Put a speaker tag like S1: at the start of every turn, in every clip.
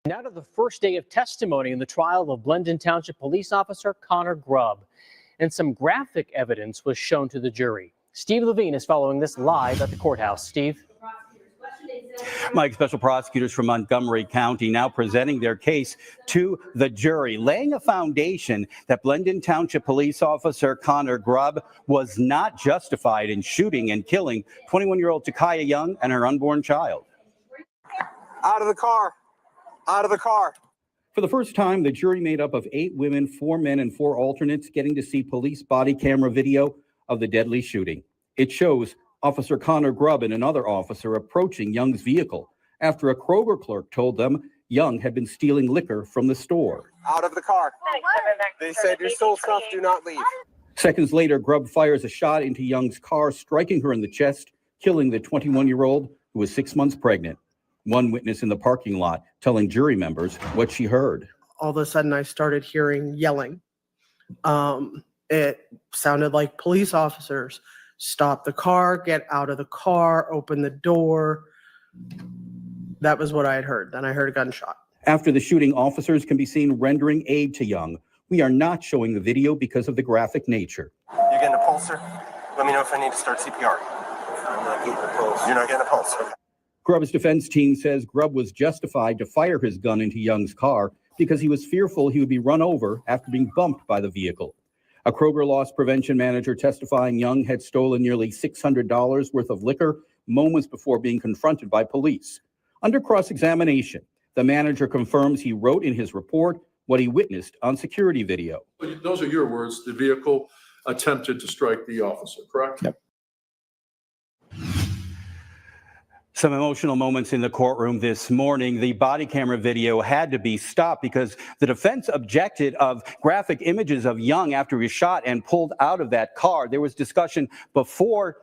S1: Now to the first day of testimony in the trial of Blendon Township police officer Connor Grubb. And some graphic evidence was shown to the jury. Steve Levine is following this live at the courthouse. Steve?
S2: Mike, special prosecutors from Montgomery County now presenting their case to the jury, laying a foundation that Blendon Township police officer Connor Grubb was not justified in shooting and killing 21-year-old Takaya Young and her unborn child.
S3: Out of the car. Out of the car.
S2: For the first time, the jury made up of 8 women, 4 men, and 4 alternates getting to see police body camera video of the deadly shooting. It shows Officer Connor Grubb and another officer approaching Young's vehicle after a Kroger clerk told them Young had been stealing liquor from the store.
S3: Out of the car. They said, "Your stole stuff, do not leave."
S2: Seconds later, Grubb fires a shot into Young's car, striking her in the chest, killing the 21-year-old who was 6 months pregnant. One witness in the parking lot telling jury members what she heard.
S4: All of a sudden, I started hearing yelling. It sounded like police officers. Stop the car, get out of the car, open the door. That was what I had heard. Then I heard a gunshot.
S2: After the shooting, officers can be seen rendering aid to Young. We are not showing the video because of the graphic nature.
S3: You getting a pulser? Let me know if I need to start CPR. I'm not getting a pulse. You're not getting a pulse. Okay.
S2: Grubb's defense team says Grubb was justified to fire his gun into Young's car because he was fearful he would be run over after being bumped by the vehicle. A Kroger loss prevention manager testifying Young had stolen nearly $600 worth of liquor moments before being confronted by police. Under cross-examination, the manager confirms he wrote in his report what he witnessed on security video.
S5: Those are your words. The vehicle attempted to strike the officer, correct?
S2: Yep. Some emotional moments in the courtroom this morning. The body camera video had to be stopped because the defense objected of graphic images of Young after he was shot and pulled out of that car. There was discussion before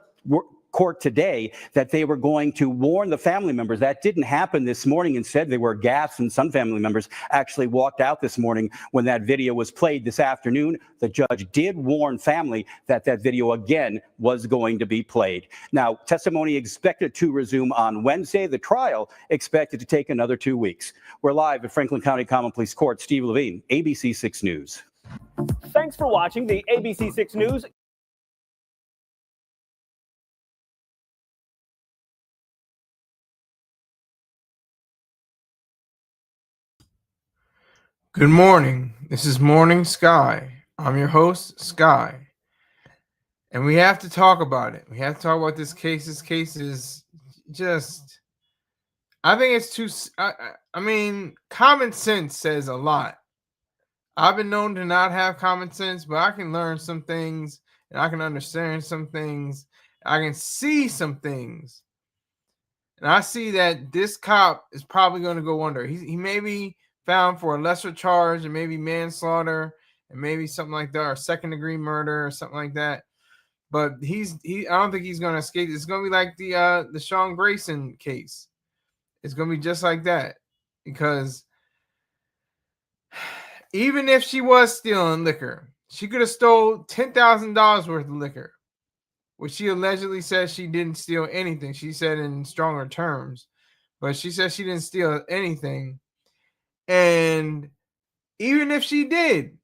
S2: court today that they were going to warn the family members. That didn't happen this morning. Instead, they were gassed, and some family members actually walked out this morning when that video was played this afternoon. The judge did warn family that that video again was going to be played. Now, testimony expected to resume on Wednesday. The trial expected to take another 2 weeks. We're live at Franklin County Common Police Court. Steve Levine, ABC 6 News.
S1: Thanks for watching the ABC 6 News.
S6: Good morning. This is Morning Sky. I'm your host, Sky. And we have to talk about it. We have to talk about this case. This case is just, I think it's too, I mean, common sense says a lot. I've been known to not have common sense, but I can learn some things and I can understand some things. I can see some things. And I see that this cop is probably going to go under. He may be found for a lesser charge and maybe manslaughter and maybe something like that, or second-degree murder or something like that. But I don't think he's going to escape. It's going to be like the Sean Grayson case. It's going to be just like that, because even if she was stealing liquor, she could have stole $10,000 worth of liquor, which she allegedly says she didn't steal anything. She said in stronger terms, but she said she didn't steal anything. And even if she didn't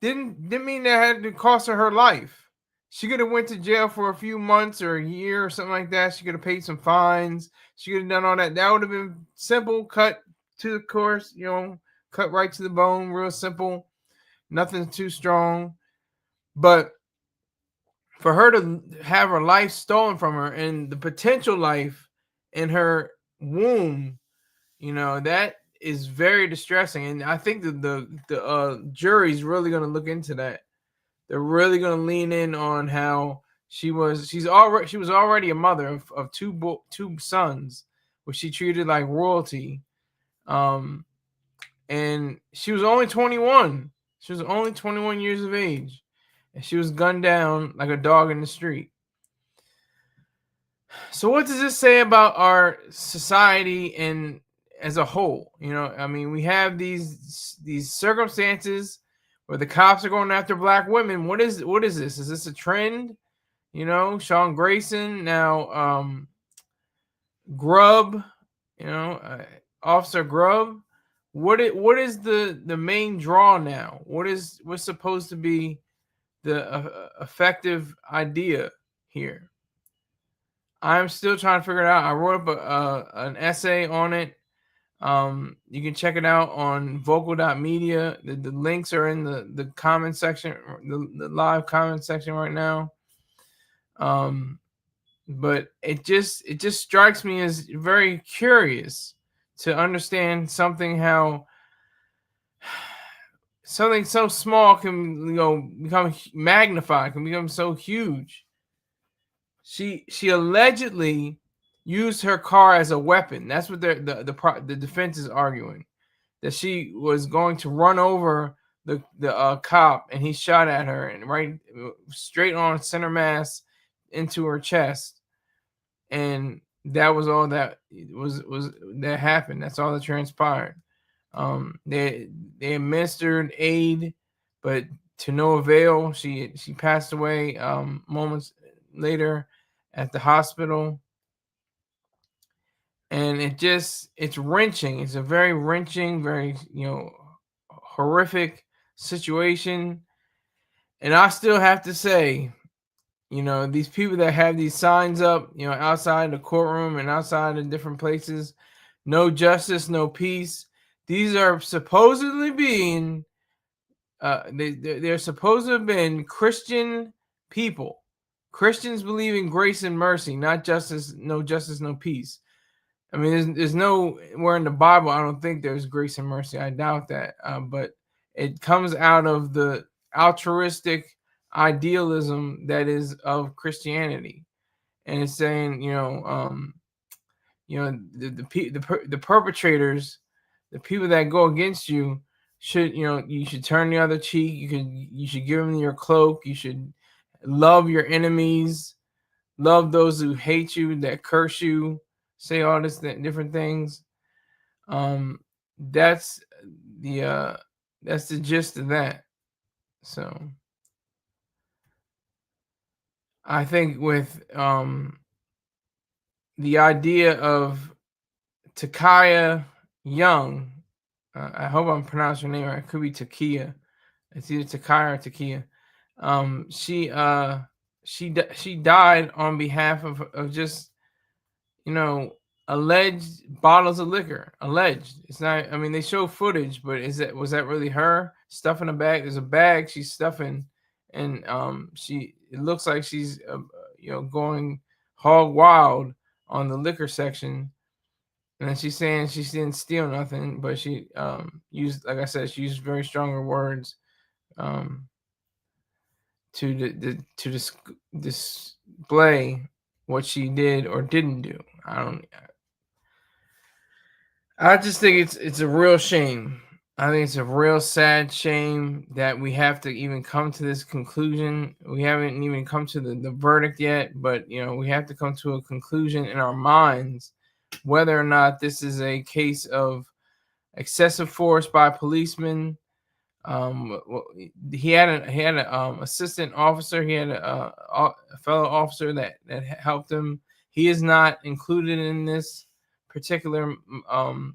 S6: mean that had to cost her life. She could have went to jail for a few months or a year or something like that. She could have paid some fines. She could have done all that. That would have been simple, cut to the course, cut right to the bone, real simple. Nothing too strong. But for her to have her life stolen from her and the potential life in her womb, that is very distressing. And I think that the jury's really going to look into that. They're really going to lean in on how she was already a mother of two sons, which she treated like royalty. And she was only 21. She was only 21 years of age. And she was gunned down like a dog in the street. So what does this say about our society and as a whole? We have these circumstances where the cops are going after black women. What is this? Is this a trend? Sean Grayson, now Grubb, Officer Grubb. what is the main draw now? What's supposed to be the effective idea here? I'm still trying to figure it out. I wrote up an essay on it. You can check it out on vocal.media. The links are in the comment section, the live comment section right now. But it just strikes me as very curious to understand something so small can become magnified, can become so huge. She allegedly used her car as a weapon. That's what the defense is arguing, that she was going to run over the cop, and he shot at her and right straight on center mass into her chest, and that was all that that happened. That's all that transpired. They administered aid, but to no avail. She passed away moments later at the hospital. And it's wrenching. It's a very wrenching, very horrific situation. And I still have to say, these people that have these signs up, outside the courtroom and outside in different places, no justice, no peace. These are supposedly being, they're supposed to have been Christian people. Christians believe in grace and mercy, not justice, no peace. I mean, there's nowhere in the Bible, I don't think there's grace and mercy. I doubt that. But it comes out of the altruistic idealism that is of Christianity. And it's saying, the perpetrators, the people that go against you should, you should turn the other cheek. You should give them your cloak. You should love your enemies, love those who hate you, that curse you, say all this different things. That's the gist of that. So I think with the idea of Takaya Young, I hope I'm pronouncing her name right. It could be Takia. It's either Takaya or Takia. She died on behalf of just alleged bottles of liquor. Alleged. It's not. I mean, they show footage, but was that really her stuffing a bag? There's a bag she's stuffing, and it looks like she's going hog wild on the liquor section. And then she's saying she didn't steal nothing, but she used, like I said, she used very stronger words to display what she did or didn't do. I just think it's a real shame. I think it's a real sad shame that we have to even come to this conclusion. We haven't even come to the verdict yet, but we have to come to a conclusion in our minds whether or not this is a case of excessive force by policemen. He had an assistant officer. He had a fellow officer that helped him. He is not included in this particular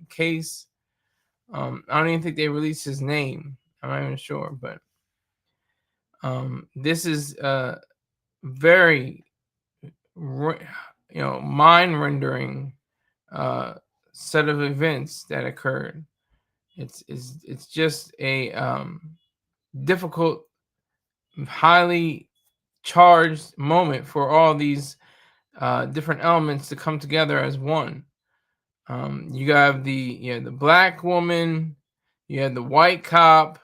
S6: case. I don't even think they released his name. I'm not even sure, but this is a very mind-rendering set of events that occurred. It's just a difficult, highly charged moment for all these different elements to come together as one. You got the black woman, you had the white cop,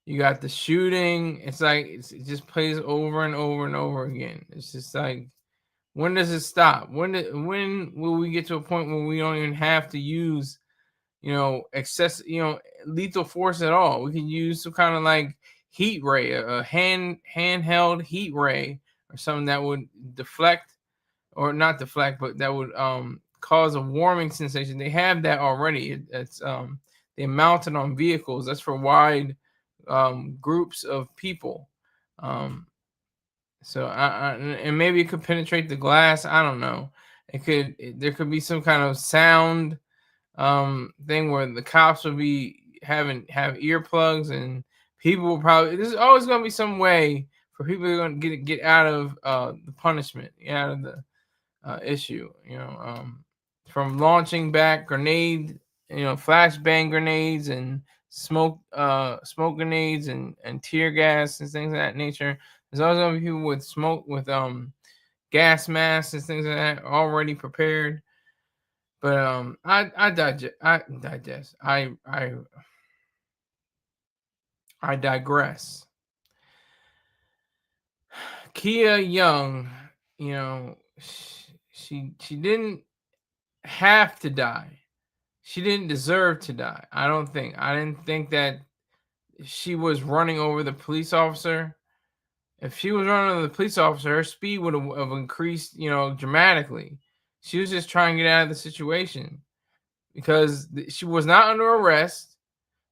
S6: you got the shooting. It's like it just plays over and over and over again. It's just like, when does it stop? When will we get to a point where we don't even have to use lethal force at all? We can use some kind of like heat ray, a handheld heat ray or something that would deflect, or not deflect, but that would cause a warming sensation. They have that already. It's they mount it on vehicles. That's for wide groups of people. So and maybe it could penetrate the glass. I don't know. There could be some kind of sound thing where the cops will be have earplugs, and people will probably, there's always going to be some way for people who are going to get out of the punishment, out of the issue, from launching back grenade, flashbang grenades and smoke grenades and tear gas and things of that nature. There's always going to be people with smoke with gas masks and things like that already prepared. But I digress. Kia Young, she didn't have to die. She didn't deserve to die. I didn't think that she was running over the police officer. If she was running over the police officer, her speed would have increased, dramatically. She was just trying to get out of the situation because she was not under arrest.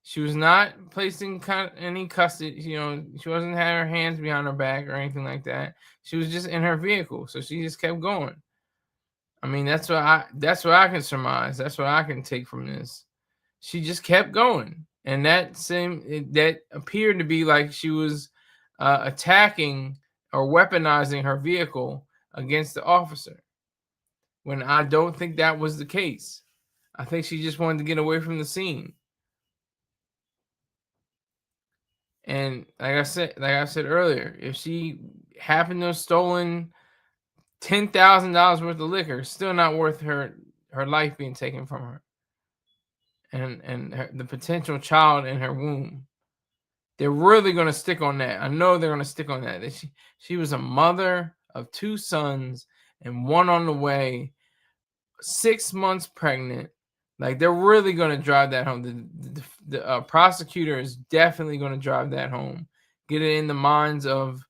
S6: She was not placed in any custody. She wasn't having her hands behind her back or anything like that. She was just in her vehicle, so she just kept going. I mean, that's what I can surmise. That's what I can take from this. She just kept going, and that appeared to be like she was attacking or weaponizing her vehicle against the officer, when I don't think that was the case. I think she just wanted to get away from the scene. And like I said earlier, if she happened to have stolen $10,000 worth of liquor, it's still not worth her life being taken from her, and the potential child in her womb. They're really going to stick on that. I know they're going to stick on that. That she was a mother of 2 sons and one on the way, 6 months pregnant. Like, they're really going to drive that home. The prosecutor is definitely going to drive that home, get it in the minds of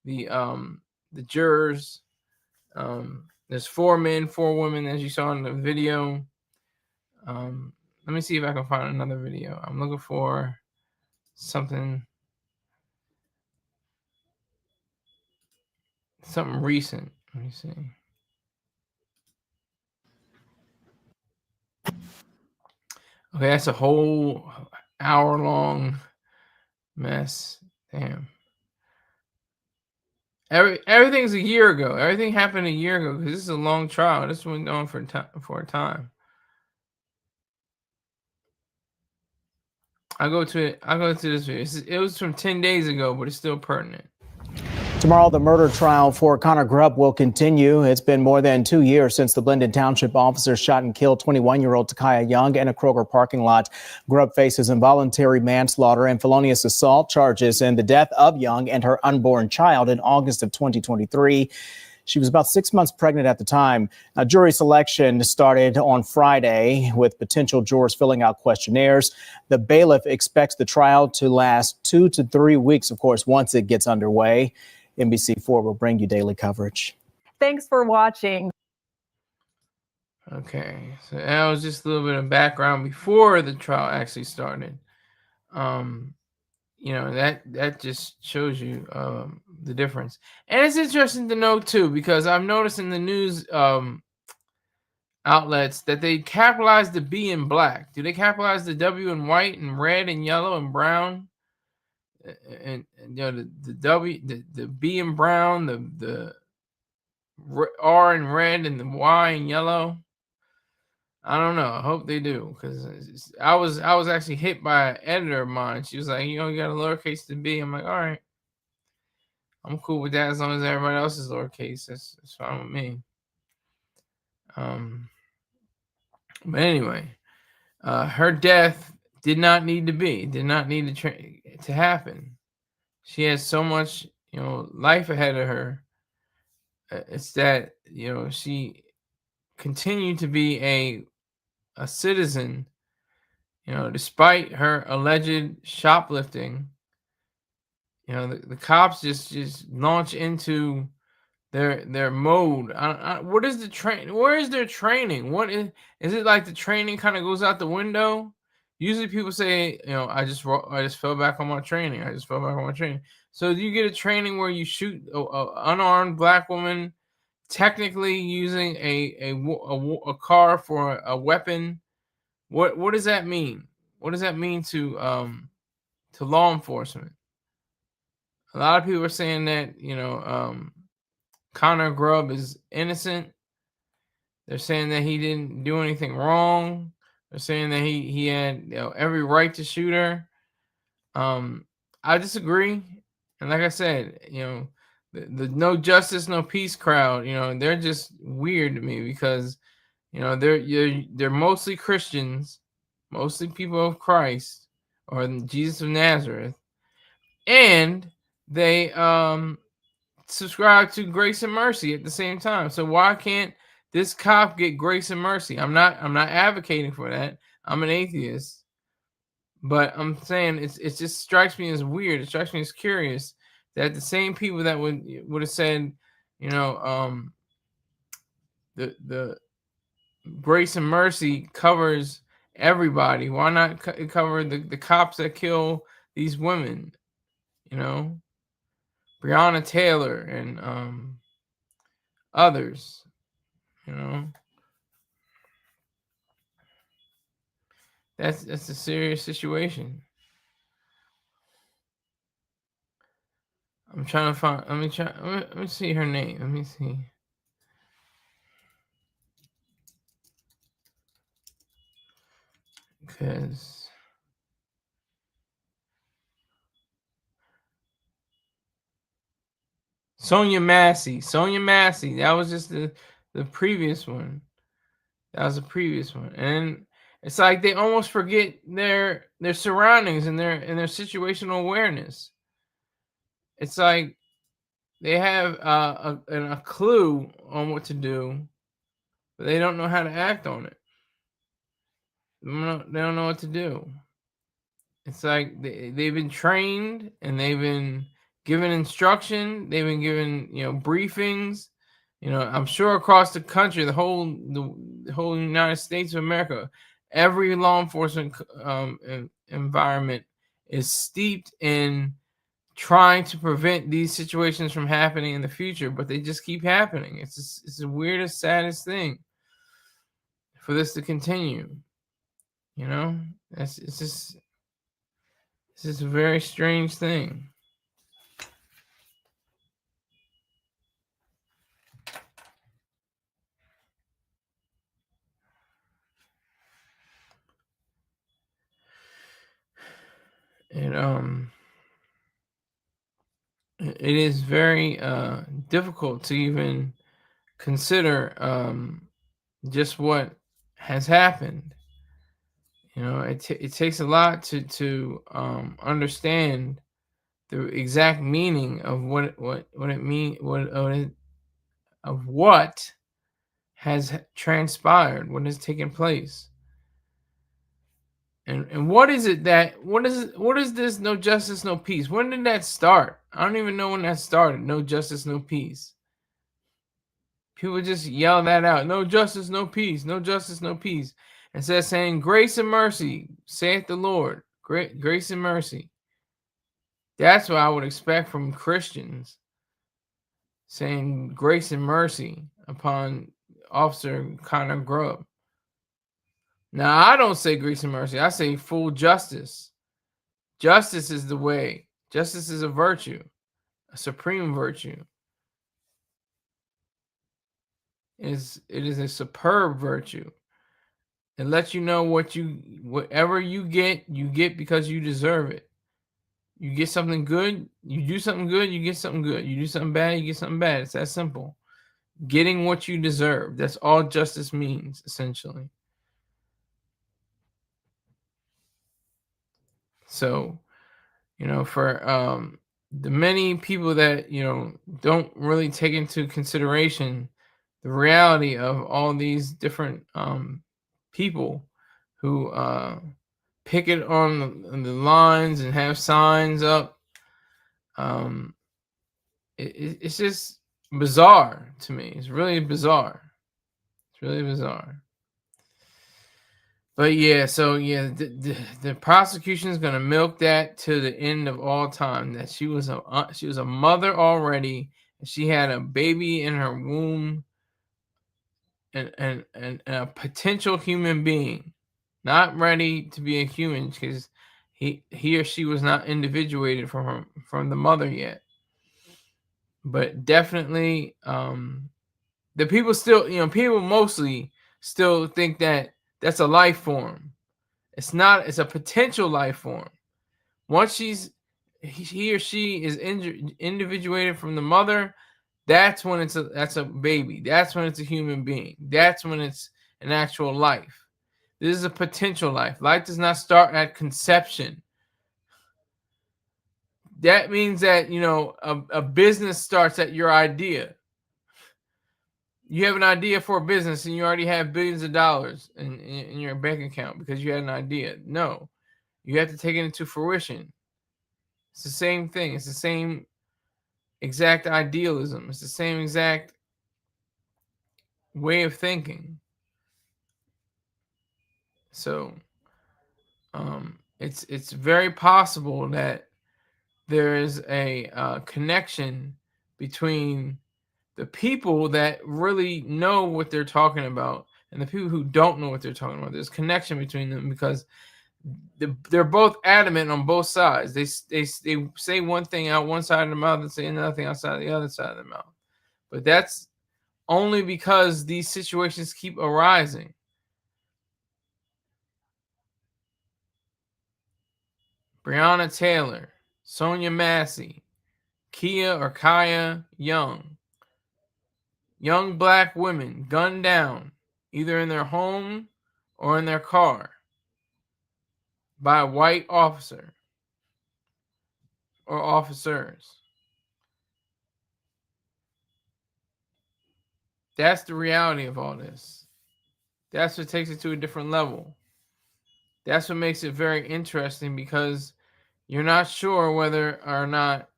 S6: the jurors. There's 4 men, 4 women, as you saw in the video. Let me see if I can find another video. I'm looking for something recent. Let me see. Okay, that's a whole hour-long mess. Damn. Everything's a year ago. Everything happened a year ago because this is a long trial. This went on for a time. I'll go to this video. It was from 10 days ago, but it's still pertinent.
S7: Tomorrow, the murder trial for Connor Grubb will continue. It's been more than 2 years since the Blendon Township officers shot and killed 21-year-old Takaya Young in a Kroger parking lot. Grubb faces involuntary manslaughter and felonious assault charges in the death of Young and her unborn child in August of 2023. She was about 6 months pregnant at the time. Now, jury selection started on Friday with potential jurors filling out questionnaires. The bailiff expects the trial to last 2 to 3 weeks, of course, once it gets underway. NBC4 will bring you daily coverage.
S8: Thanks for watching.
S6: Okay, so that was just a little bit of background before the trial actually started. That just shows you the difference. And it's interesting to know too, because I've noticed in the news outlets that they capitalize the B in black. Do they capitalize the W in white and red and yellow and brown? And the W, the B in brown, the R in red, and the Y in yellow. I don't know. I hope they do, because I was actually hit by an editor of mine. She was like, you got a lowercase to B. I'm like, all right, I'm cool with that as long as everybody else is lowercase. That's fine with me. But anyway, her death did not need to happen. She has so much, life ahead of her. It's that, she continued to be a citizen, despite her alleged shoplifting. The cops just launch into their mode. What is the train? Where is their training? What is it like? The training kind of goes out the window. Usually people say, I just fell back on my training. So do you get a training where you shoot a unarmed black woman, technically using a car for a weapon? What does that mean? What does that mean to law enforcement? A lot of people are saying that, Connor Grubb is innocent. They're saying that he didn't do anything wrong. They're saying that he had every right to shoot her. I disagree. And like I said, the no justice, no peace crowd, they're just weird to me because, they're mostly Christians, mostly people of Christ or Jesus of Nazareth, and they subscribe to grace and mercy at the same time. So why can't this cop get grace and mercy? I'm not advocating for that. I'm an atheist. But I'm saying it just strikes me as weird. It strikes me as curious that the same people that would have said, the grace and mercy covers everybody. Why not cover the cops that kill these women? Breonna Taylor and others. That's a serious situation. I'm trying to find. Let me see her name. Let me see. Because Sonia Massey. That was just the previous one. That was the previous one, and it's like they almost forget their surroundings and their situational awareness. It's like they have a clue on what to do, but they don't know how to act on it. They don't know what to do. It's like they've been trained and they've been given instruction. They've been given briefings. I'm sure across the country, the whole United States of America, every law enforcement environment is steeped in trying to prevent these situations from happening in the future, but they just keep happening. It's the weirdest, saddest thing for this to continue. It's just a very strange thing. It is very difficult to even consider just what has happened. It takes a lot to understand the exact meaning of what it mean of what has transpired, what has taken place. And what is it that what is this no justice, no peace? When did that start? I don't even know when that started. No justice, no peace. People just yell that out. No justice, no peace. No justice, no peace. Instead of saying grace and mercy, saith the Lord. Grace and mercy. That's what I would expect from Christians. Saying grace and mercy upon Officer Connor Grubb. Now, I don't say grace and mercy. I say full justice. Justice is the way. Justice is a virtue, a supreme virtue. It is a superb virtue. It lets you know whatever you get because you deserve it. You get something good, you do something good, you get something good. You do something bad, you get something bad. It's that simple. Getting what you deserve. That's all justice means, essentially. So, for the many people that, don't really take into consideration the reality of all these different people who picket on the lines and have signs up, it's just bizarre to me. It's really bizarre. It's really bizarre. But yeah, so yeah, the prosecution is gonna milk that to the end of all time. That she was a mother already, and she had a baby in her womb, and a potential human being, not ready to be a human because he or she was not individuated from the mother yet. But definitely, the people still, people mostly still think that that's a life form. It's not. It's a potential life form. Once he or she is individuated from the mother, that's when that's a baby. That's when it's a human being. That's when it's an actual life. This is a potential life. Life does not start at conception. That means that a business starts at your idea. You have an idea for a business and you already have billions of dollars in your bank account because you had an idea. No, you have to take it into fruition. It's the same thing. It's the same exact idealism. It's the same exact way of thinking. So it's very possible that there is a connection between the people that really know what they're talking about and the people who don't know what they're talking about. There's a connection between them because they're both adamant on both sides. They say one thing out one side of the mouth and say another thing outside the other side of the mouth. But that's only because these situations keep arising. Breonna Taylor, Sonia Massey, Kia or Kaya Young. Young black women gunned down either in their home or in their car by a white officer or officers. That's the reality of all this. That's what takes it to a different level. That's what makes it very interesting because you're not sure whether or not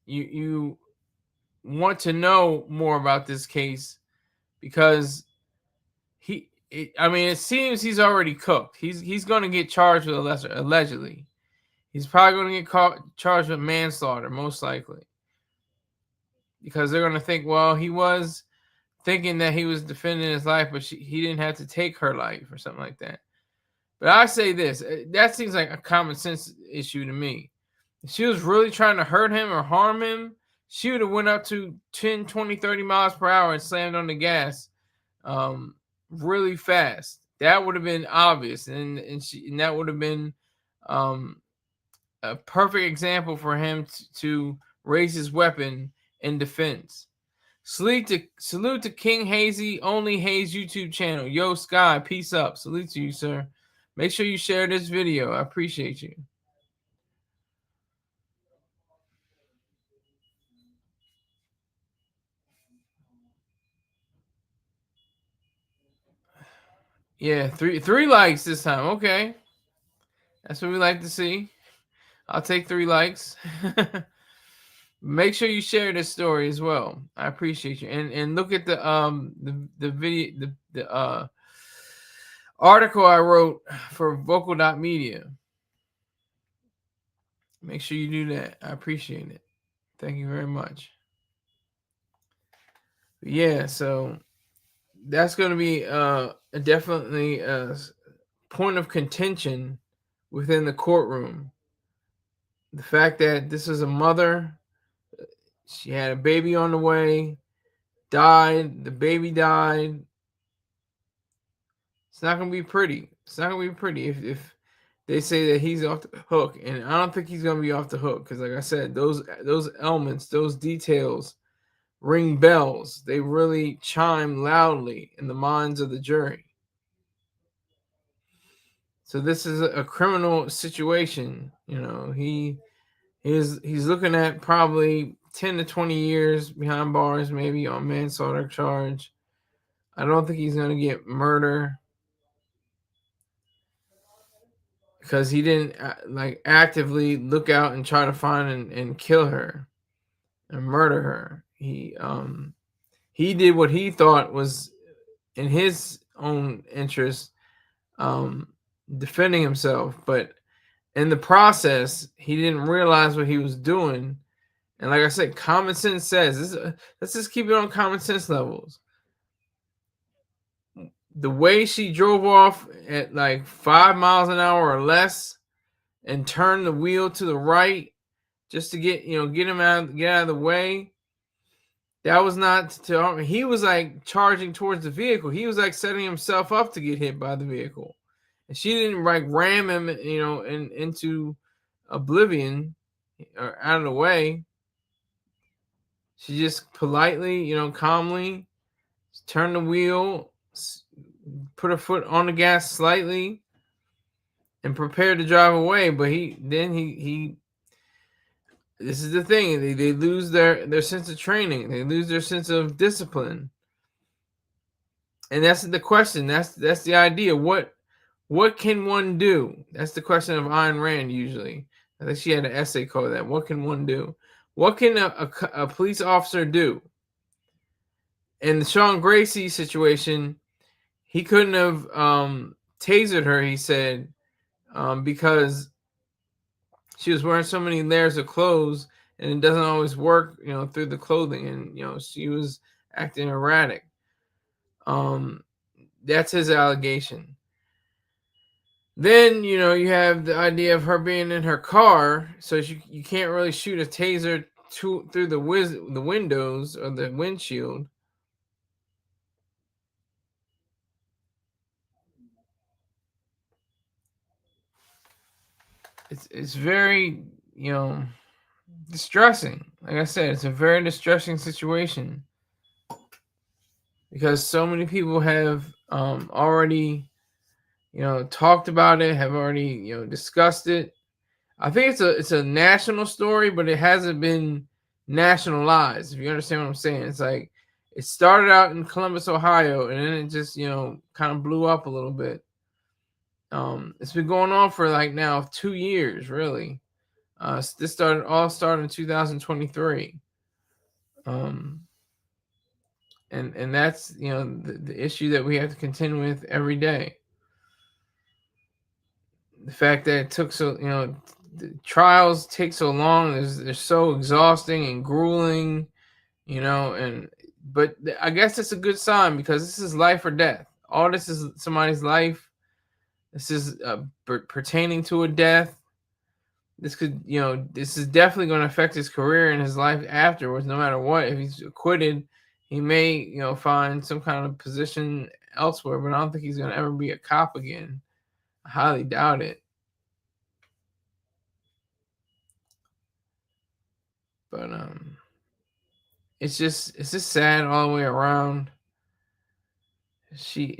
S6: you want to know more about this case because it seems he's already cooked. He's going to get charged with a lesser, allegedly. He's probably going to get charged with manslaughter, most likely. Because they're going to think, well, he was thinking that he was defending his life, but he didn't have to take her life or something like that. But I say this, that seems like a common sense issue to me. If she was really trying to hurt him or harm him, she would have went up to 10, 20, 30 miles per hour and slammed on the gas really fast. That would have been obvious. And that would have been a perfect example for him to raise his weapon in defense. Salute to King Hazy, Only Haze YouTube channel. Yo, Sky, peace up. Salute to you, sir. Make sure you share this video. I appreciate you. Yeah, three likes this time. Okay. That's what we like to see. I'll take 3 likes. Make sure you share this story as well. I appreciate you. And look at the video, the article I wrote for vocal.media. Make sure you do that. I appreciate it. Thank you very much. Yeah, so that's going to be definitely a point of contention within the courtroom. The fact that this is a mother, she had a baby on the way, died, the baby died. It's not going to be pretty. It's not going to be pretty if they say that he's off the hook. And I don't think he's going to be off the hook because, like I said, those elements, those details ring bells. They really chime loudly in the minds of the jury. So this is a criminal situation. He's looking at probably 10 to 20 years behind bars, maybe on manslaughter charge. I don't think he's going to get murder because he didn't actively look out and try to find and kill her and murder her. He did what he thought was in his own interest, defending himself, but in the process, he didn't realize what he was doing. And like I said, common sense says, let's just keep it on common sense levels. the way she drove off at like 5 miles an hour or less and turned the wheel to the right just to get him out of the way. That was not to. He was like charging towards the vehicle. He was like setting himself up to get hit by the vehicle, and she didn't like ram him, into oblivion or out of the way. She just politely, calmly turned the wheel, put her foot on the gas slightly, and prepared to drive away. But he this is the thing. They lose their sense of training. They lose their sense of discipline. And that's the question. That's the idea. What can one do? That's the question of Ayn Rand usually. I think she had an essay called that. What can one do? What can a police officer do? In the Sean Gracie situation, he couldn't have tasered her, he said, because she was wearing so many layers of clothes, and it doesn't always work, through the clothing, and she was acting erratic. That's his allegation. Then you have the idea of her being in her car, so you can't really shoot a taser through the windows or the windshield. It's very distressing. Like I said, it's a very distressing situation because so many people have already talked about it, have already discussed it. I think it's a national story, but it hasn't been nationalized. If you understand what I'm saying, it's like it started out in Columbus, Ohio, and then it just kind of blew up a little bit. It's been going on for like now 2 years, really. This started in 2023. And that's the issue that we have to contend with every day. The fact that it took so the trials take so long, they're so exhausting and grueling, but I guess it's a good sign because this is life or death. All this is somebody's life. This is pertaining to a death. This could, this is definitely going to affect his career and his life afterwards, no matter what. If he's acquitted, he may, find some kind of position elsewhere, but I don't think he's going to ever be a cop again. I highly doubt it. But it's just sad all the way around. She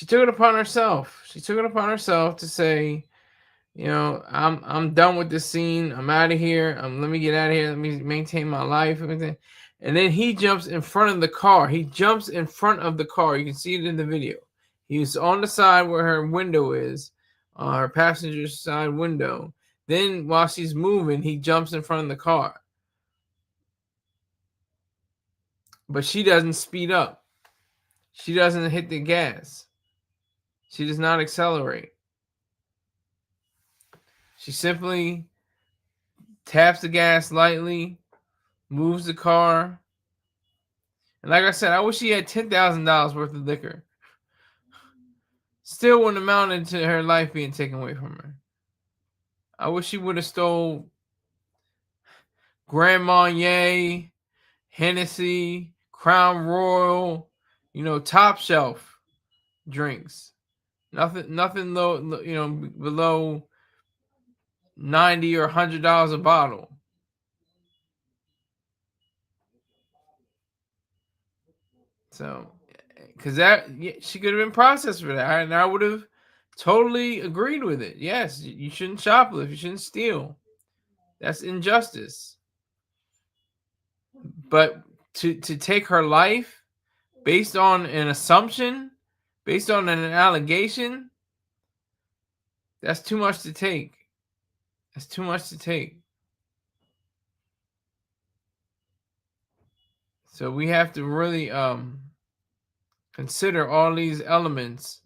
S6: took it upon herself. She took it upon herself to say, I'm done with this scene. I'm out of here. Let me get out of here. Let me maintain my life. Everything. And then he jumps in front of the car. He jumps in front of the car. You can see it in the video. He was on the side where her window is, her passenger side window. Then while she's moving, he jumps in front of the car. But she doesn't speed up. She doesn't hit the gas. She does not accelerate. She simply taps the gas lightly, moves the car. And like I said, I wish she had $10,000 worth of liquor. Still wouldn't amount to her life being taken away from her. I wish she would have stole Grand Marnier, Hennessy, Crown Royal, top shelf drinks. Nothing low, below $90 or $100 a bottle. So, because she could have been processed for that, and I would have totally agreed with it. Yes, you shouldn't shoplift, you shouldn't steal. That's injustice. But to take her life based on an assumption, based on an allegation, that's too much to take. That's too much to take. So we have to really consider all these elements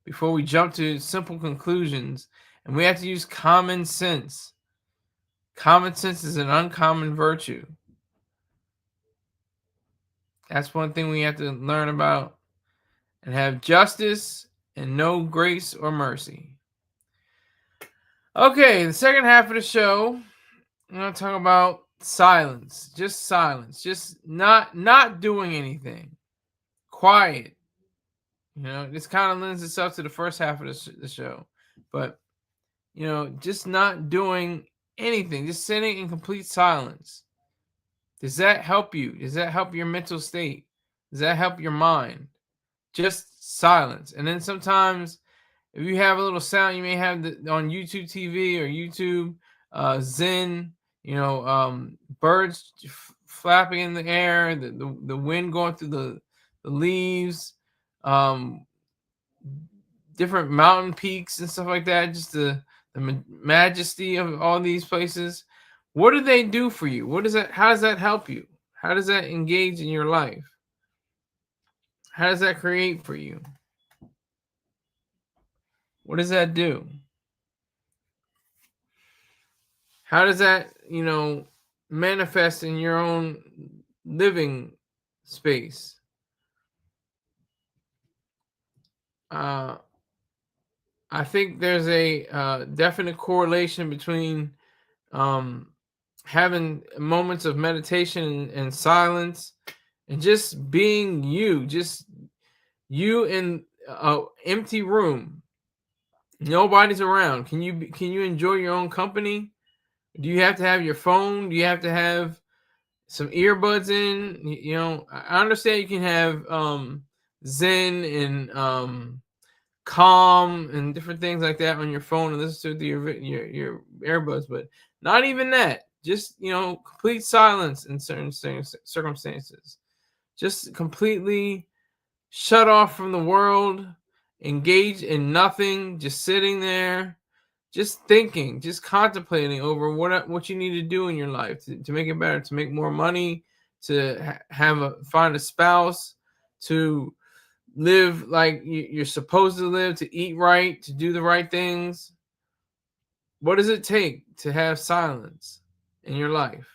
S6: before we jump to simple conclusions. And we have to use common sense. Common sense is an uncommon virtue. That's one thing we have to learn about and have justice and no grace or mercy. Okay, the second half of the show, I'm going to talk about silence. Just silence. Just not doing anything. Quiet. You know, this kind of lends itself to the first half of the show. But, you know, just not doing anything. Just sitting in complete silence. Does that help you? Does that help your mental state? Does that help your mind? Just silence. And then sometimes if you have a little sound, you may have on YouTube TV or YouTube Zen, you know, birds flapping in the air, the wind going through the leaves, different mountain peaks and stuff like that. Just the majesty of all these places. What do they do for you? What does that? How does that help you? How does that engage in your life? How does that create for you? What does that do? How does that, you know, manifest in your own living space? I think there's a definite correlation between having moments of meditation and silence and just being you, just you in an empty room. Nobody's around. Can you enjoy your own company? Do you have to have your phone? Do you have to have some earbuds in? You know, I understand you can have Zen and Calm and different things like that on your phone and listen to your earbuds, but not even that. Just, you know, complete silence in certain circumstances. Just completely shut off from the world, engage in nothing, just sitting there, just thinking, just contemplating over what you need to do in your life to make it better, to make more money, to find a spouse, to live like you're supposed to live, to eat right, to do the right things. What does it take to have silence in your life?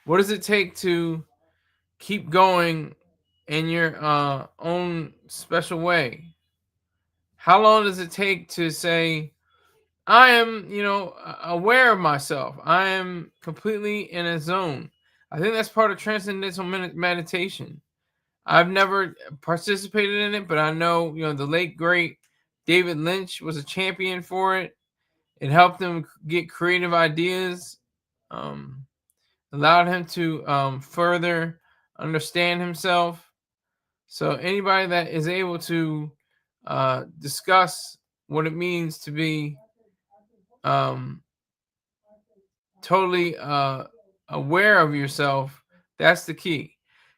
S6: What does it take to keep going in your own special way? How long does it take to say, I am, you know, aware of myself. I am completely in a zone. I think that's part of transcendental meditation. I've never participated in it, but I know, you know, the late great David Lynch was a champion for it. It helped him get creative ideas, allowed him to further understand himself. So anybody that is able to discuss what it means to be totally aware of yourself, that's the key.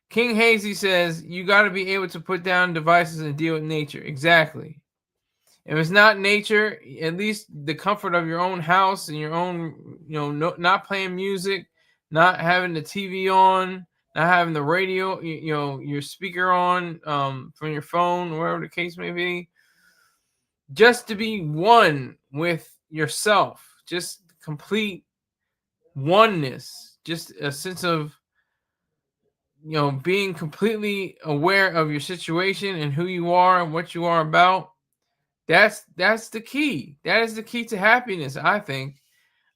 S6: King Hazy says you got to be able to put down devices and deal with nature. Exactly. If it's not nature, at least the comfort of your own house and your own, you know, not playing music, not having the TV on, not having the radio, you know, your speaker on from your phone, wherever the case may be. Just to be one with yourself, just complete oneness, just a sense of, you know, being completely aware of your situation and who you are and what you are about. That's the key. That is the key to happiness, I think.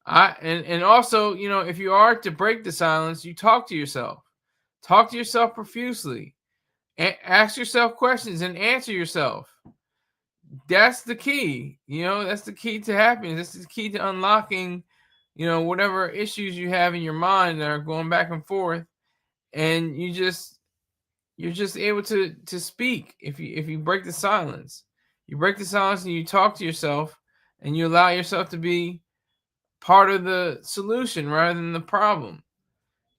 S6: And also, you know, if you are to break the silence, you talk to yourself. Talk to yourself profusely. Ask yourself questions and answer yourself. That's the key. You know, that's the key to happiness. That's the key to unlocking, you know, whatever issues you have in your mind that are going back and forth. And you're just able to speak if you break the silence. You break the silence and you talk to yourself and you allow yourself to be part of the solution rather than the problem.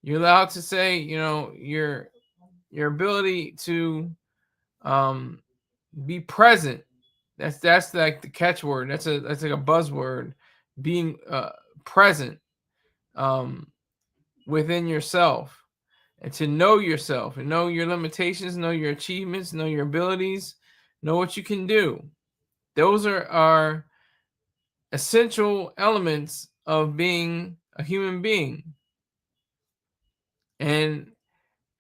S6: You're allowed to say, you know, your ability to be present. That's like the catchword. That's like a buzzword. Being present within yourself. And to know yourself and know your limitations, know your achievements, know your abilities, know what you can do. Those are essential elements of being a human being. And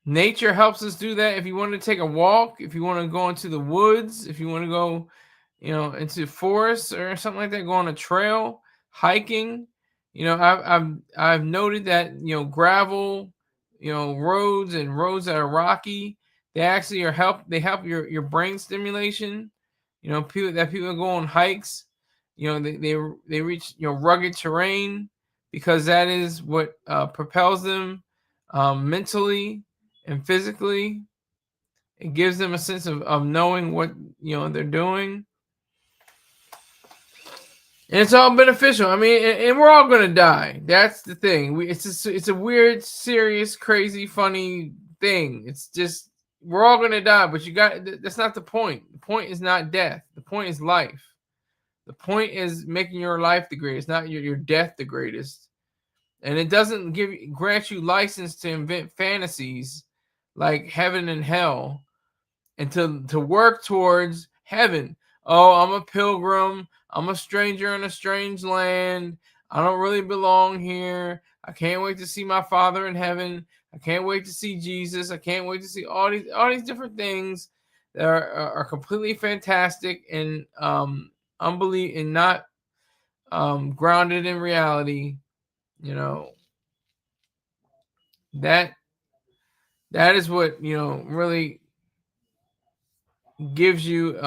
S6: Nature helps us do that. If you want to take a walk, if you want to go into the woods, if you want to go, into forests or something like that, go on a trail, hiking. I've noted that gravel, roads and roads that are rocky, they actually they help your brain stimulation. People go on hikes, they reach rugged terrain because that is what propels them mentally and physically. It gives them a sense of knowing what they're doing. And it's all beneficial. I mean, and we're all gonna die. That's the thing. It's a weird, serious, crazy, funny thing. It's just we're all gonna die, but that's not the point. The point is not death. The point is life. The point is making your life the greatest, not your death the greatest. And it doesn't grant you license to invent fantasies like heaven and hell and to work towards heaven. Oh, I'm a pilgrim. I'm a stranger in a strange land. I don't really belong here. I can't wait to see my Father in heaven. I can't wait to see Jesus. I can't wait to see all these different things that are completely fantastic and and not grounded in reality. That is what really gives you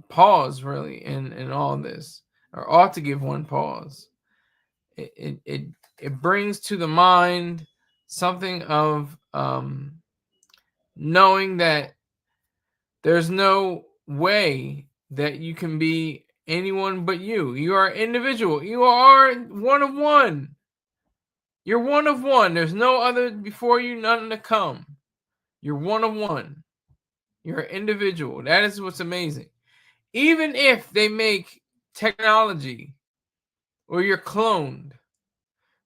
S6: pause, really, in all this, or ought to give one pause. It brings to the mind something of knowing that there's no way that you can be anyone but you. You are individual. You are one of one. You're one of one. There's no other before you, none to come. You're one of one. You're an individual. That is what's amazing. Even if they make technology or you're cloned,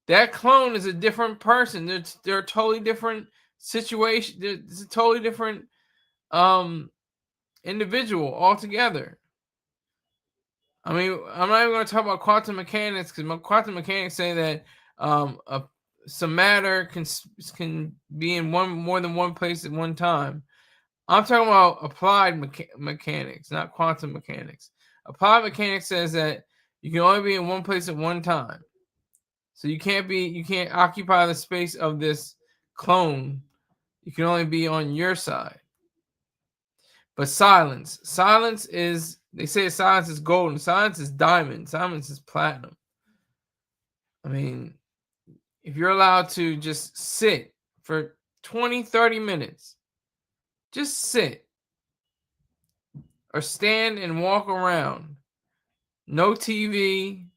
S6: that clone is a different person. They're a totally different situation. It's a totally different individual altogether. I mean, I'm not even going to talk about quantum mechanics because quantum mechanics say that some matter can be in more than one place at one time. I'm talking about applied mechanics, not quantum mechanics. Applied mechanics says that you can only be in one place at one time. So you can't occupy the space of this clone. You can only be on your side. But silence is, they say silence is golden. Silence is diamond. Silence is platinum. I mean, if you're allowed to just sit for 20, 30 minutes, just sit or stand and walk around. No TV,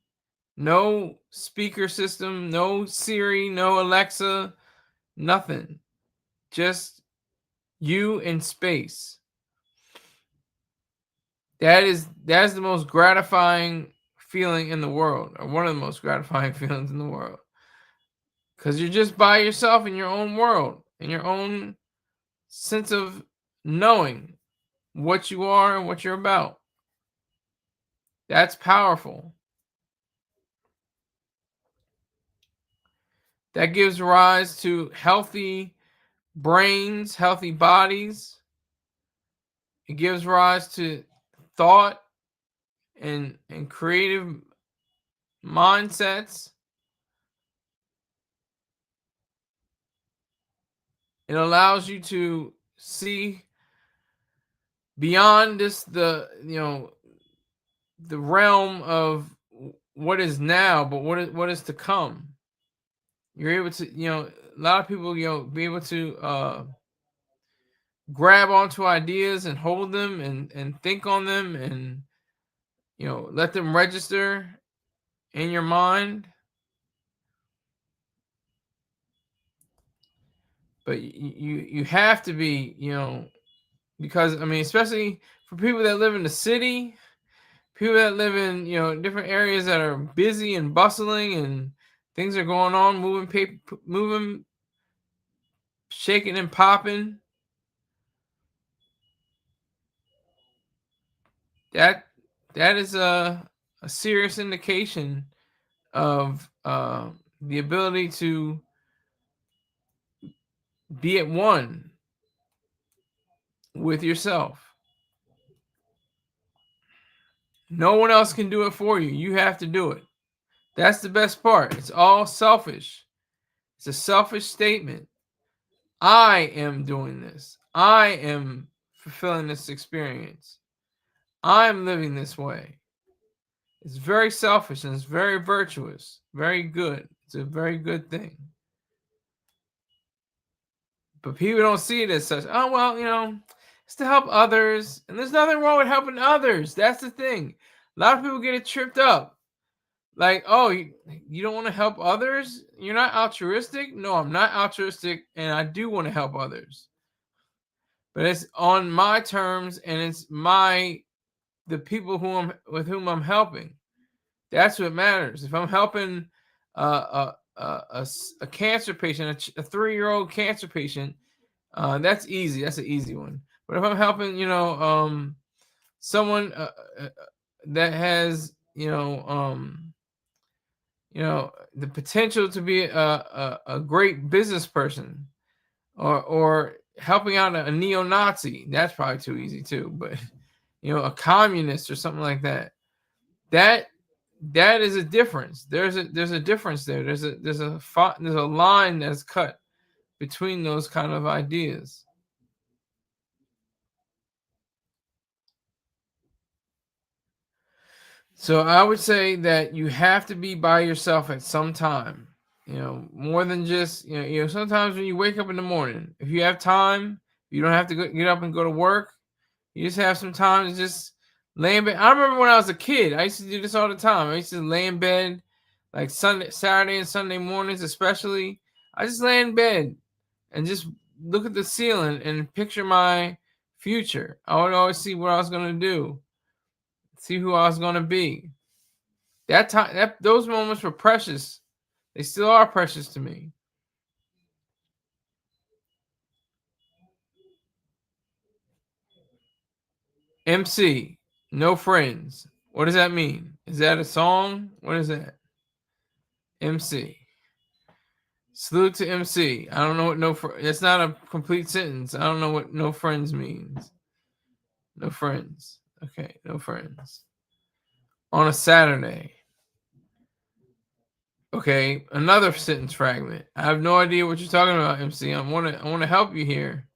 S6: no speaker system, no Siri, no Alexa, nothing. Just you in space. That is the most gratifying feeling in the world, or one of the most gratifying feelings in the world. Because you're just by yourself in your own world, in your own sense of knowing what you are and what you're about. That's powerful. That gives rise to healthy brains, healthy bodies. It gives rise to thought and creative mindsets. It allows you to see beyond the realm of what is now, but what is to come. You're able to, a lot of people, be able to grab onto ideas and hold them and think on them and, let them register in your mind. But you have to be, because I mean, especially for people that live in the city, people that live in different areas that are busy and bustling and things are going on, moving, shaking and popping. That is a serious indication of the ability to be at one with yourself. No one else can do it for you. You have to do it. That's the best part. It's all selfish. It's a selfish statement. I am doing this. I am fulfilling this experience. I'm living this way. It's very selfish and it's very virtuous. Very good. It's a very good thing. But people don't see it as such. Oh, well, it's to help others. And there's nothing wrong with helping others. That's the thing. A lot of people get it tripped up. Like, oh, you don't want to help others? You're not altruistic? No, I'm not altruistic, and I do want to help others. But it's on my terms, and it's the people with whom I'm helping. That's what matters. If I'm helping a cancer patient, a 3-year-old cancer patient, that's easy. That's an easy one. But if I'm helping, someone that has, the potential to be a great business person, or helping out a neo-Nazi, that's probably too easy too. But a communist or something like that, that is a difference. There's a difference there. There's a line that's cut between those kind of ideas. So I would say that you have to be by yourself at some time. More than just sometimes when you wake up in the morning, if you have time, you don't have to get up and go to work. You just have some time to just lay in bed. I remember when I was a kid, I used to do this all the time. I used to lay in bed, like Saturday and Sunday mornings especially. I just lay in bed and just look at the ceiling and picture my future. I would always see what I was going to do, see who I was going to be. Those moments were precious. They still are precious to me. MC, no friends. What does that mean? Is that a song? What is that? MC. Salute to MC. I don't know what it's not a complete sentence. I don't know what no friends means. No friends. Okay, no friends. On a Saturday. Okay, another sentence fragment. I have no idea what you're talking about, MC. I want to help you here.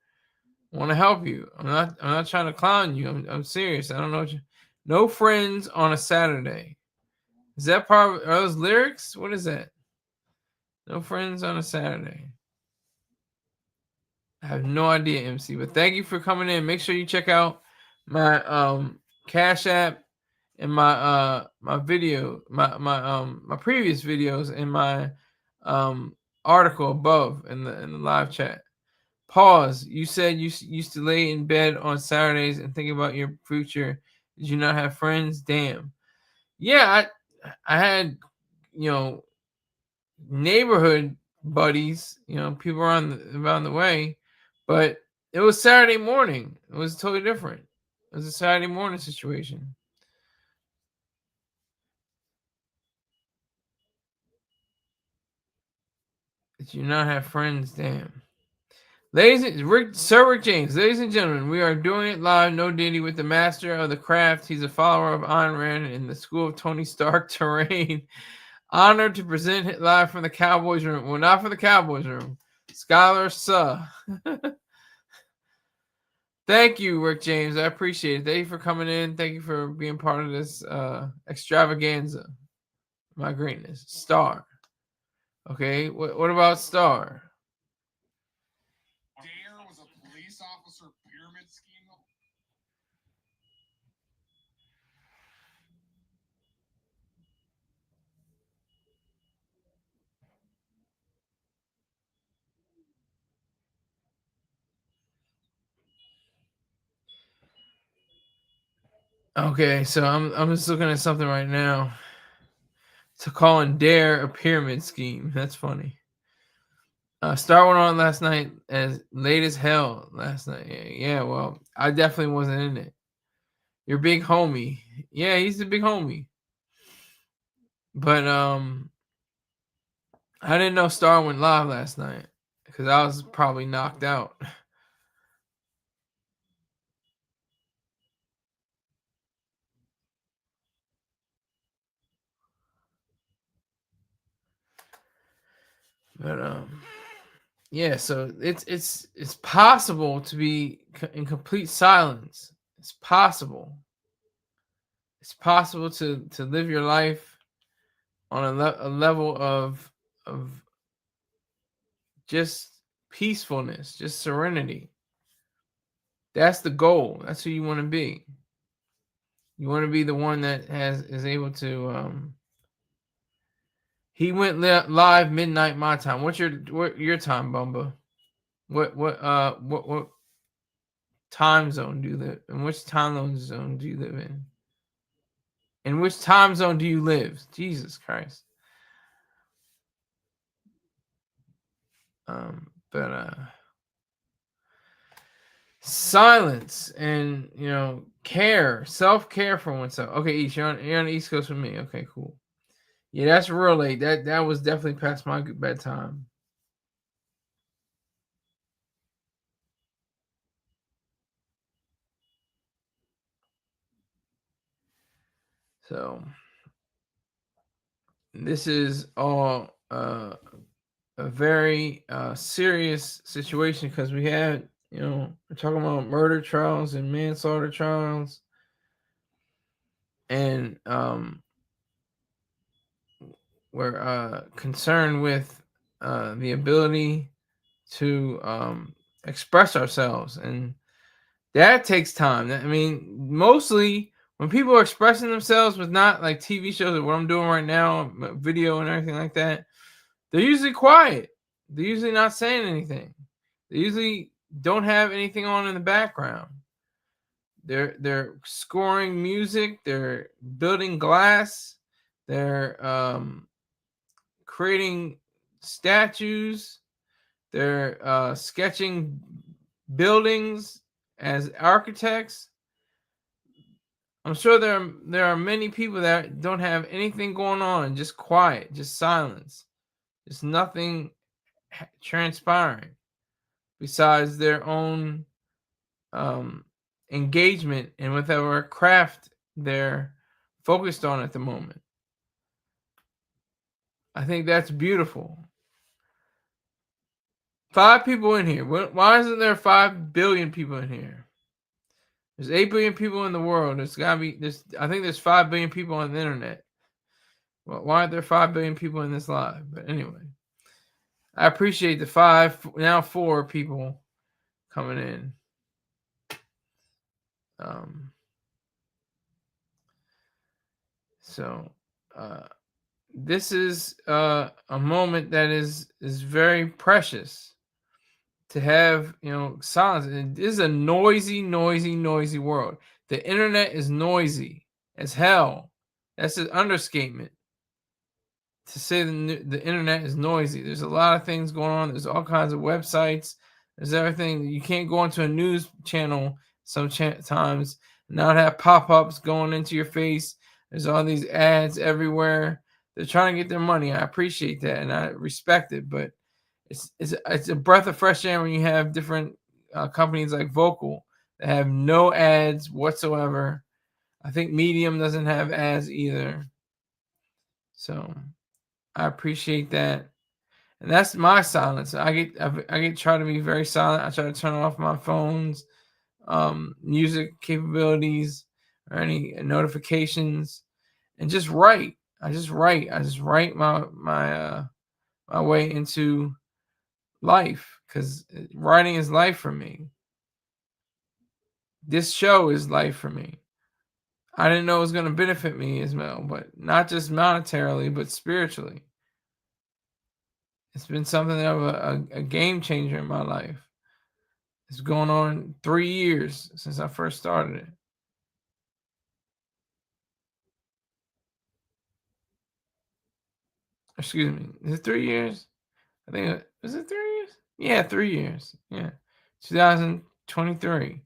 S6: I want to help you. I'm not trying to clown you. I'm serious. I don't know no friends on a Saturday. Is that are those lyrics? What is that? No friends on a Saturday. I have no idea, MC, but thank you for coming in. Make sure you check out my Cash App and my my video, my previous videos and my article above in the live chat. Pause. You said you used to lay in bed on Saturdays and think about your future. Did you not have friends? Damn. Yeah, I had, neighborhood buddies, people around the way, but it was Saturday morning. It was totally different. It was a Saturday morning situation. Did you not have friends? Damn. Sir Rick James, ladies and gentlemen, we are doing it live. No Diddy with the master of the craft. He's a follower of Ayn Rand in the school of Tony Stark terrain. Honored to present it live from the Cowboys room. Well, not from the Cowboys room. Skylar Suh. Thank you, Rick James. I appreciate it. Thank you for coming in. Thank you for being part of this extravaganza. My greatness. Star. Okay, what about Star?
S9: Dare was a police officer pyramid scheme.
S6: Okay, so I'm just looking at something right now. To calling Dare a pyramid scheme. That's funny. Star went on last night as late as hell last night. Yeah, well, I definitely wasn't in it. Your big homie. Yeah, he's the big homie. But I didn't know Star went live last night because I was probably knocked out. But yeah, so it's possible to be in complete silence. It's possible. It's possible to live your life on a level of just peacefulness, just serenity. That's the goal. That's who you want to be. You want to be the one that is able to. He went live midnight my time. What's your time, Bumba? What time zone do you live? In which time zone do you live in? In which time zone do you live? Jesus Christ. But silence and care, self-care for oneself. Okay, East, you're on the East Coast with me. Okay, cool. Yeah, that's real late. That was definitely past my bedtime. So this is all a very serious situation because we had, we're talking about murder trials and manslaughter trials, and we're concerned with the ability to express ourselves, and that takes time. I mean, mostly when people are expressing themselves with not like TV shows or what I'm doing right now, video and everything like that, they're usually quiet. They're usually not saying anything. They usually don't have anything on in the background. They're scoring music. They're building glass. They're creating statues. They're sketching buildings as architects. I'm sure there are many people that don't have anything going on, just quiet, just silence, just nothing transpiring besides their own engagement in whatever craft they're focused on at the moment. I think that's beautiful. 5 people in here. Why isn't there 5 billion people in here? There's 8 billion people in the world. There's gotta be. I think there's 5 billion people on the internet. Well, why aren't there 5 billion people in this live? But anyway, I appreciate the 4 people coming in. So this is a moment that is very precious to have, silence. And this is a noisy, noisy, noisy world. The internet is noisy as hell. That's an understatement to say the internet is noisy. There's a lot of things going on. There's all kinds of websites. There's everything. You can't go into a news channel sometimes and not have pop-ups going into your face. There's all these ads everywhere. They're trying to get their money. I appreciate that and I respect it, but it's a breath of fresh air when you have different companies like Vocal that have no ads whatsoever. I think Medium doesn't have ads either. So I appreciate that. And that's my silence. I try to be very silent. I try to turn off my phone's music capabilities or any notifications and just write. I just write my way into life because writing is life for me. This show is life for me. I didn't know it was going to benefit me as well, but not just monetarily, but spiritually. It's been something of a game changer in my life. It's going on 3 years since I first started it. Excuse me. Is it 3 years? I think is it 3 years? Yeah, 3 years. Yeah. 2023.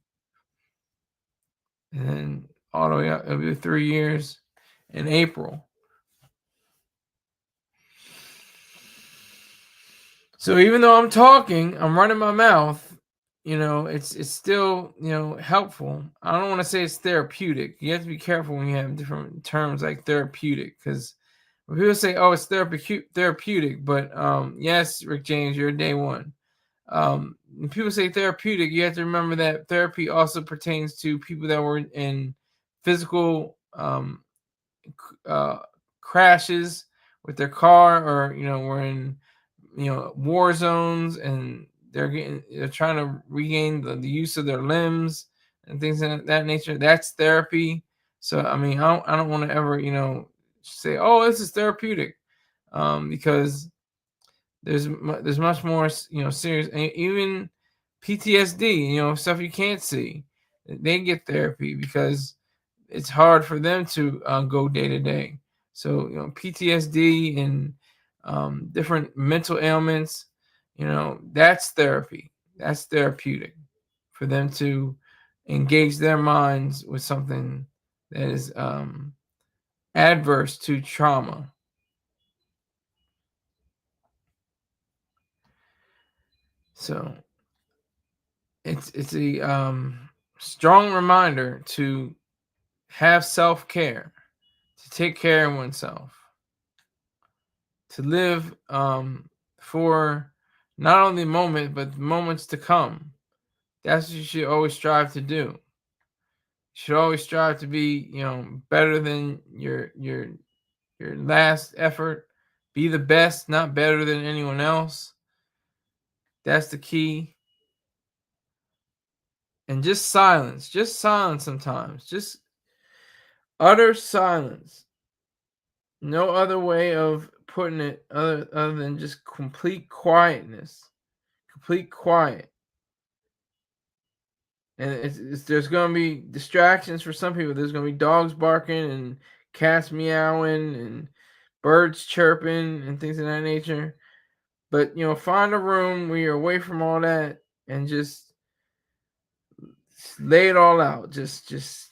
S6: And then all the way up, it'll be 3 years in April. So even though I'm talking, I'm running my mouth, it's still, helpful. I don't want to say it's therapeutic. You have to be careful when you have different terms like therapeutic because When people say, "Oh, it's therapeutic," but yes, Rick James, you're day one. When people say therapeutic, you have to remember that therapy also pertains to people that were in physical crashes with their car, or were in war zones, and they're trying to regain the use of their limbs and things of that nature. That's therapy. So I mean, I don't want to ever say, "Oh, this is therapeutic," because there's much more serious, and even PTSD, stuff you can't see. They get therapy because it's hard for them to go day to day. So PTSD and different mental ailments, that's therapy. That's therapeutic for them to engage their minds with something that is adverse to trauma. So it's a strong reminder to have self-care, to take care of oneself, to live for not only the moment but the moments to come. That's what you should always strive to do. You should always strive to be better than your last effort. Be the best, not better than anyone else. That's the key. And just silence sometimes. Just utter silence. No other way of putting it other than just complete quietness. Complete quiet. And there's going to be distractions for some people. There's going to be dogs barking and cats meowing and birds chirping and things of that nature. But, find a room where you're away from all that and just lay it all out. Just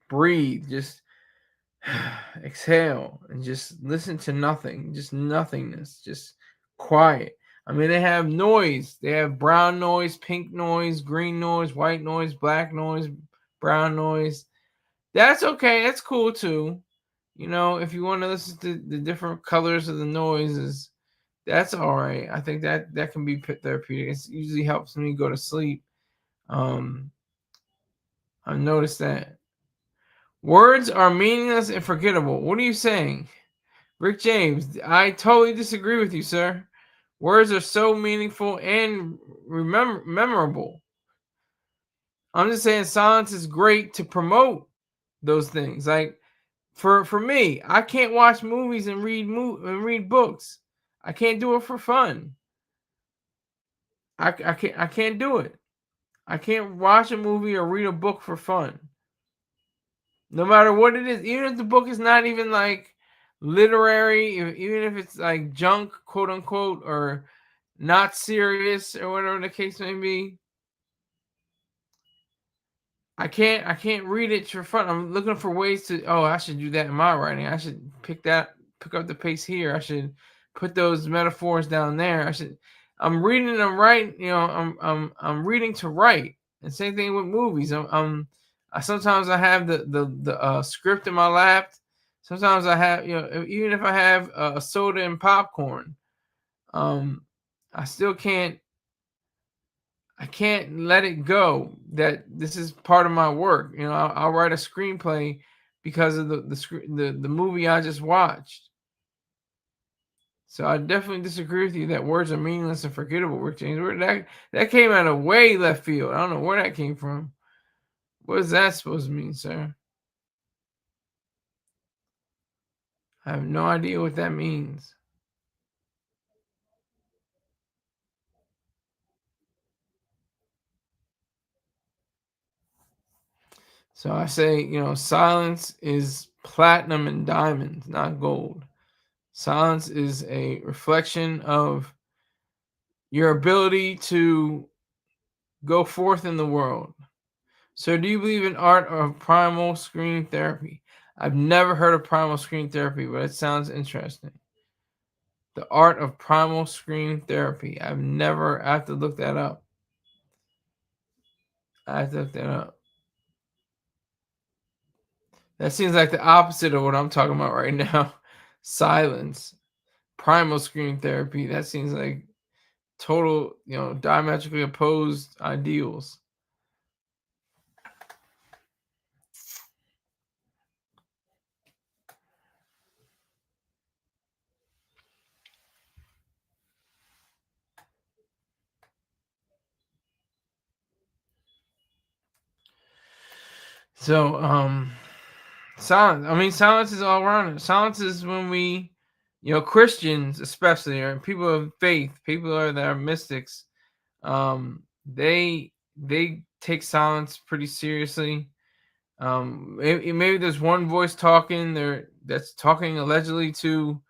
S6: breathe. Just exhale and just listen to nothing. Just nothingness. Just quiet. I mean, they have noise. They have brown noise, pink noise, green noise, white noise, black noise, brown noise. That's okay. That's cool too. If you want to listen to the different colors of the noises, that's all right. I think that can be therapeutic. It usually helps me go to sleep. I've noticed that. Words are meaningless and forgettable. What are you saying? Rick James, I totally disagree with you, sir. Words are so meaningful and memorable. I'm just saying silence is great to promote those things. Like for me, I can't watch movies and read books. I can't do it for fun. I can't do it. I can't watch a movie or read a book for fun. No matter what it is, even if the book is not even like literary, even if it's like junk, quote unquote, or not serious or whatever the case may be. I can't read it for fun. I'm looking for ways to, I should do that in my writing. I should pick up the pace here. I should put those metaphors down there. I'm reading them right, I'm reading to write. And same thing with movies. Sometimes I have the script in my lap. Sometimes I have, even if I have a soda and popcorn, I still can't let it go that this is part of my work. I'll write a screenplay because of the movie I just watched. So I definitely disagree with you that words are meaningless and forgettable, Rick James. That came out of way left field. I don't know where that came from. What is that supposed to mean, sir? I have no idea what that means. So I say, silence is platinum and diamonds, not gold. Silence is a reflection of your ability to go forth in the world. So do you believe in art of primal screen therapy? I've never heard of primal screen therapy, but it sounds interesting. The art of primal screen therapy. I have to look that up. That seems like the opposite of what I'm talking about right now. silence, primal screen therapy. That seems like total, diametrically opposed ideals. So, silence. I mean, silence is all around. Silence is when we, Christians especially, or people of faith, people that are mystics, they take silence pretty seriously. Maybe there's one voice talking there that's talking allegedly to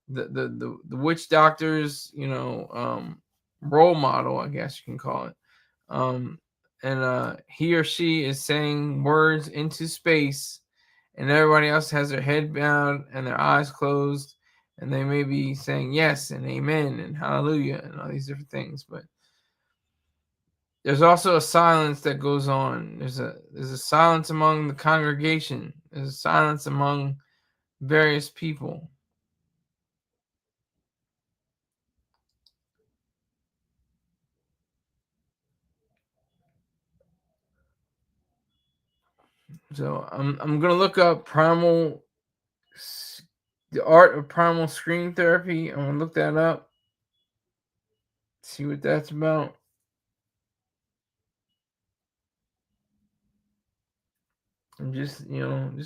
S6: the witch doctor's, role model, I guess you can call it. And he or she is saying words into space, and everybody else has their head bowed and their eyes closed, and they may be saying yes and amen and hallelujah and all these different things. But there's also a silence that goes on. There's a silence among the congregation. There's a silence among various people. So I'm gonna look up the art of primal screen therapy. I'm gonna look that up. See what that's about. And just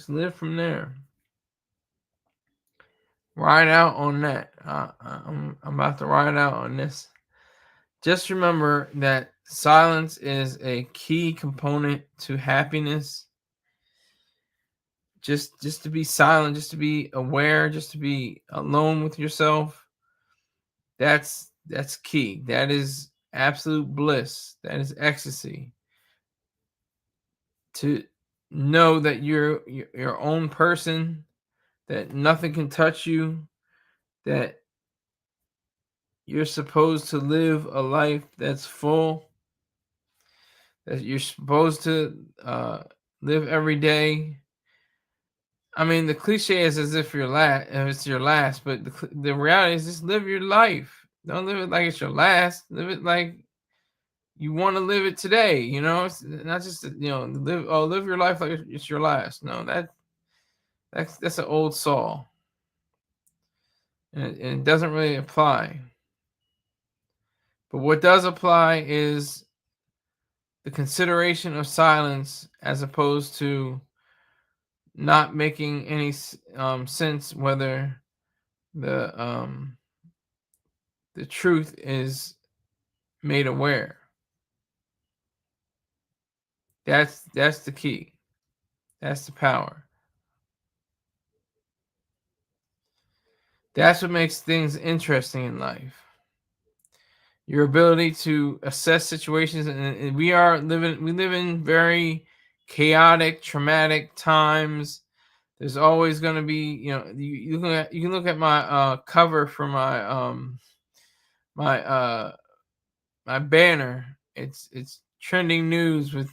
S6: live from there. Ride out on that. I'm about to ride out on this. Just remember that silence is a key component to happiness. Just to be silent, just to be aware, just to be alone with yourself. That's key. That is absolute bliss. That is ecstasy. To know that you're your own person, that nothing can touch you, that you're supposed to live a life that's full, that you're supposed to live every day. I mean, the cliche is as if it's your last, but the reality is just live your life. Don't live it like it's your last. Live it like you want to live it today. It's not just live your life like it's your last. No, that's an old saw, and it doesn't really apply. But what does apply is the consideration of silence as opposed to not making any sense whether the truth is made aware. That's the key. That's the power. That's what makes things interesting in life. Your ability to assess situations, and we live in very chaotic, traumatic times. There's always going to be, you can look at my cover for my my my banner. It's trending news with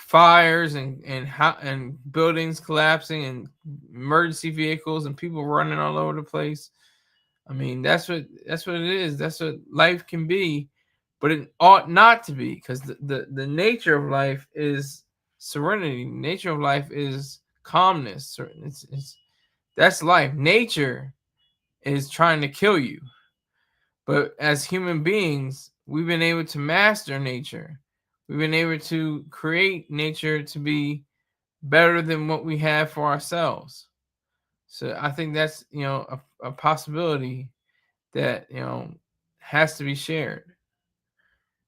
S6: fires and buildings collapsing and emergency vehicles and people running all over the place. I mean, that's what it is. That's what life can be, but it ought not to be, because the nature of life is serenity. Nature of life is calmness. That's life. Nature is trying to kill you, but as human beings, we've been able to master nature. We've been able to create nature to be better than what we have for ourselves. So I think that's a possibility that has to be shared.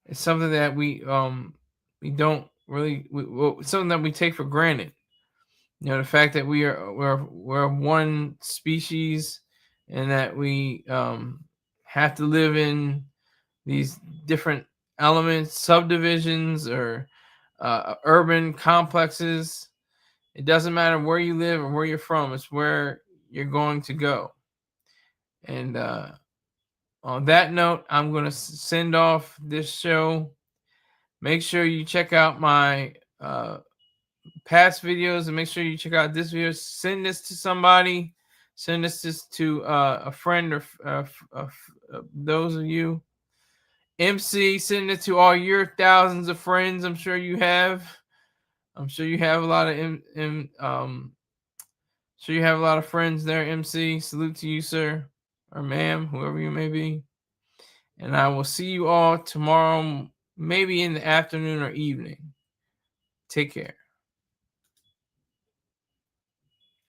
S6: It's something that we don't really something that we take for granted. The fact that we're one species, and that we have to live in these different elements, subdivisions, or urban complexes. It doesn't matter where you live or where you're from. It's where you're going to go. And on that note, I'm going to send off this show. Make sure you check out my past videos, and make sure you check out this video. Send this to somebody Send this to a friend or those of you. MC, send it to all your thousands of friends. I'm sure you have. I'm sure you have a lot of sure you have a lot of friends there. MC, salute to you, sir, or ma'am, whoever you may be. And I will see you all tomorrow, maybe in the afternoon or evening. Take care.